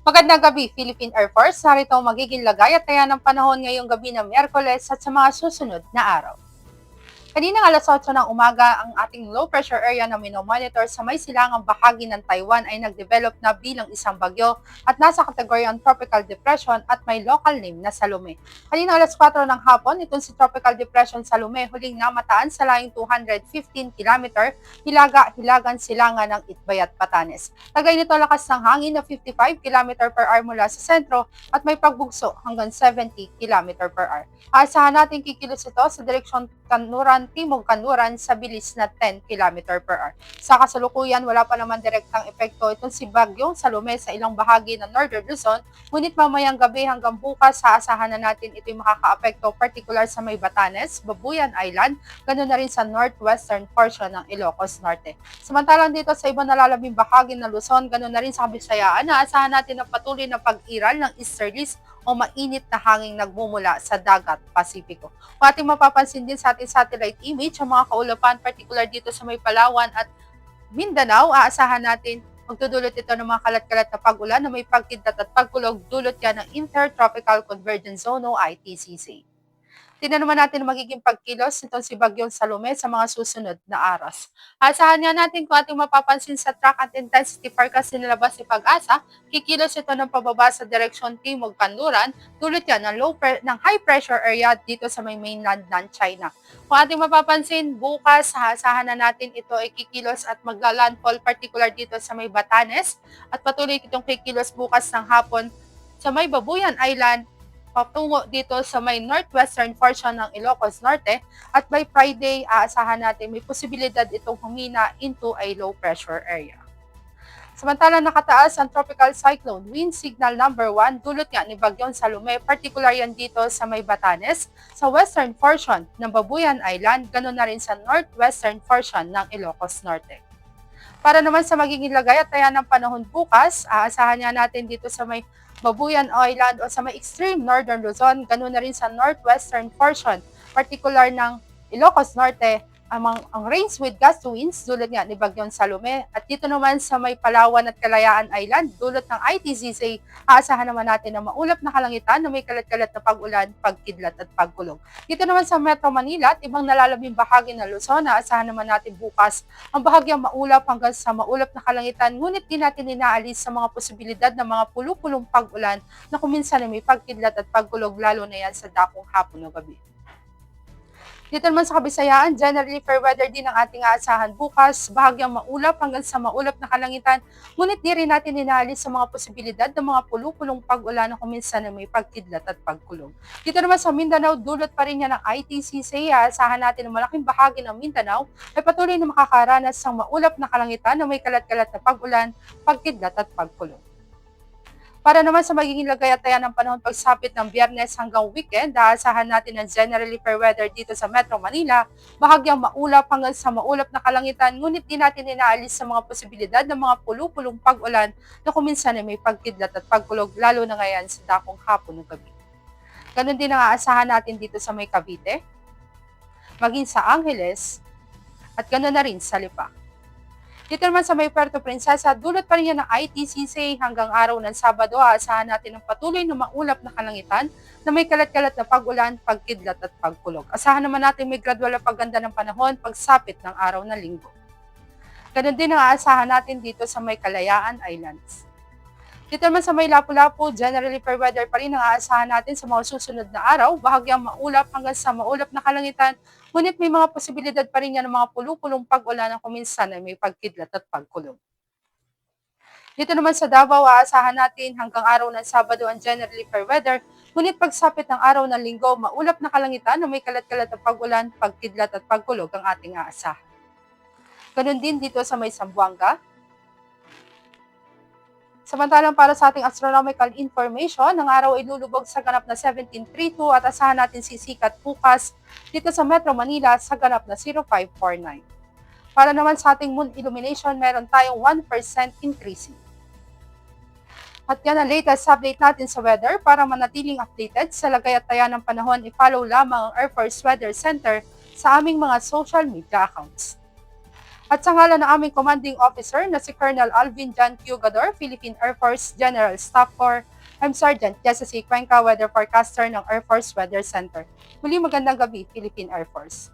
Magandang gabi, Philippine Air Force. Narito ang magiging lagay at taya ng panahon ngayong gabi ng Miyerkules at sa mga susunod na araw. Kaninang alas 8 ng umaga, ang ating low pressure area na minomonitor sa may silangang bahagi ng Taiwan ay nagdevelop na bilang isang bagyo at nasa kategoryang tropical depression at may local name na Salome. Kaninang alas 4 ng hapon, itong si tropical depression Salome huling namataan sa layong 215 km hilaga-hilagan silangan ng Itbayat, Batanes. Tagay nito lakas ng hangin na 55 km/h mula sa sentro at may pagbugso hanggang 70 km/h. Asahan natin kikilos ito sa direksyon Kanluran, Timog Kanluran sa bilis na 10 km/h. Sa kasalukuyan, wala pa naman direktang epekto itong si Bagyong Salome sa ilang bahagi ng Northern Luzon, ngunit mamayang gabi hanggang bukas, aasahan na natin ito'y makakaapekto particular sa may Batanes, Babuyan Island, ganoon na rin sa northwestern portion ng Ilocos Norte. Samantalang dito sa ibang nalalabing bahagi ng Luzon, ganoon na rin sa Bisayaan, aasahan natin ang patuloy na pag-iral ng easterlies o mainit na hanging nagmumula sa dagat Pasipiko. Kung ating mapapansin din sa ating satellite image, ang mga kaulapan, particular dito sa may Palawan at Mindanao, aasahan natin magdudulot ito ng mga kalat-kalat na pag-ulan na may pagkidlat at pagkulog, dulot yan ng Intertropical Convergence Zone o ITCZ. Tingnan naman natin ang magiging pagkilos nitong si Bagyong Salome sa mga susunod na araw. Asahan nga natin kung ating mapapansin sa track at intensity forecast nilabas si Pag-asa, kikilos ito ng pababa sa direksyon Timog Kanluran, dulot yan ng high pressure area dito sa may mainland ng China. Kung ating mapapansin, bukas asahan na natin ito ay kikilos at magla-landfall particular dito sa may Batanes at patuloy itong kikilos bukas ng hapon sa may Babuyan Island patungo dito sa may northwestern portion ng Ilocos Norte at by Friday, aasahan natin may posibilidad itong humina into a low pressure area. Samantalang nakataas ang tropical cyclone wind signal number 1, dulot nga ni Bagyong Salome, particular yan dito sa may Batanes, sa western portion ng Babuyan Island, ganoon na rin sa northwestern portion ng Ilocos Norte. Para naman sa magiging lagay at taya ng panahon bukas, aasahan nga natin dito sa may Babuyan Island o sa may extreme northern Luzon, ganoon na rin sa northwestern portion, particular ng Ilocos Norte, ang rains with gust winds, dulot nga ni Bagyong Salome. At dito naman sa may Palawan at Kalayaan Island, dulot ng ITCZ, aasahan naman natin na maulap na kalangitan na may kalat-kalat na pag-ulan, pagkidlat at pagkulog. Dito naman sa Metro Manila at ibang nalalabing bahagi ng Luzon, aasahan naman natin bukas ang bahagyang maulap hanggang sa maulap na kalangitan, ngunit di natin inaalis sa mga posibilidad ng mga pulu-pulong pag-ulan na kuminsan ay may pagkidlat at pagkulog, lalo na yan sa dakong hapon o gabi. Dito naman sa Kabisayaan, generally fair weather din ang ating aasahan bukas, bahagyang maulap hanggang sa maulap na kalangitan, ngunit di rin natin inaalis sa mga posibilidad ng mga pulu-pulong pag-ulan na kuminsan na may pagkidlat at pagkulog. Dito naman sa Mindanao, dulot pa rin yan ng ITCZ, aasahan natin ang malaking bahagi ng Mindanao ay patuloy na makakaranas ng maulap na kalangitan na may kalat-kalat na pag-ulan, pagkidlat at pagkulog. Para naman sa magiging lagay at taya ng panahon pagsapit ng Biyernes hanggang weekend, aasahan natin ang generally fair weather dito sa Metro Manila, bahagyang maulap hanggang sa maulap na kalangitan, ngunit di natin inaalis sa mga posibilidad ng mga pulu-pulong pag-ulan na kuminsan ay may pagkidlat at pagkulog, lalo na ngayon sa dakong hapon o gabi. Ganon din ang aasahan natin dito sa may Cavite, maging sa Angeles, at ganon na rin sa Lipa. Dito naman sa may Puerto Princesa, dulot pa rin yan ng ITCZ hanggang araw ng Sabado, aasahan natin ang patuloy na maulap na kalangitan na may kalat-kalat na pag-ulan, pagkidlat at pagkulog. Asahan naman natin may gradual na pagganda ng panahon pagsapit ng araw ng Linggo. Ganon din ang aasahan natin dito sa may Kalayaan Islands. Dito naman sa may Lapu-Lapu, generally fair weather pa rin ang aasahan natin sa mga susunod na araw, bahagyang maulap hanggang sa maulap na kalangitan, ngunit may mga posibilidad pa rin yan ng mga pulu-pulong pag-ulan na kuminsan ay may pagkidlat at pagkulog. Dito naman sa Davao, aasahan natin hanggang araw ng Sabado ang generally fair weather, ngunit pagsapit ng araw ng Linggo, maulap na kalangitan na may kalat-kalat na pag-ulan, pagkidlat at pagkulog ang ating aasahan. Ganon din dito sa may Zamboanga. Samantalang para sa ating astronomical information, ang araw ay lulubog sa ganap na 1732 at asahan natin sisikat bukas dito sa Metro Manila sa ganap na 0549. Para naman sa ating moon illumination, meron tayong 1% increasing. At yan ang latest update natin sa weather. Para manatiling updated sa lagay at taya ng panahon, i-follow lamang ang Air Force Weather Center sa aming mga social media accounts. At sa ngalan ng aming commanding officer na si Colonel Alvin John Cugador, Philippine Air Force General Staff Corps, I'm Sergeant Jessa C. Cuenca, Weather Forecaster ng Air Force Weather Center. Muli magandang gabi, Philippine Air Force.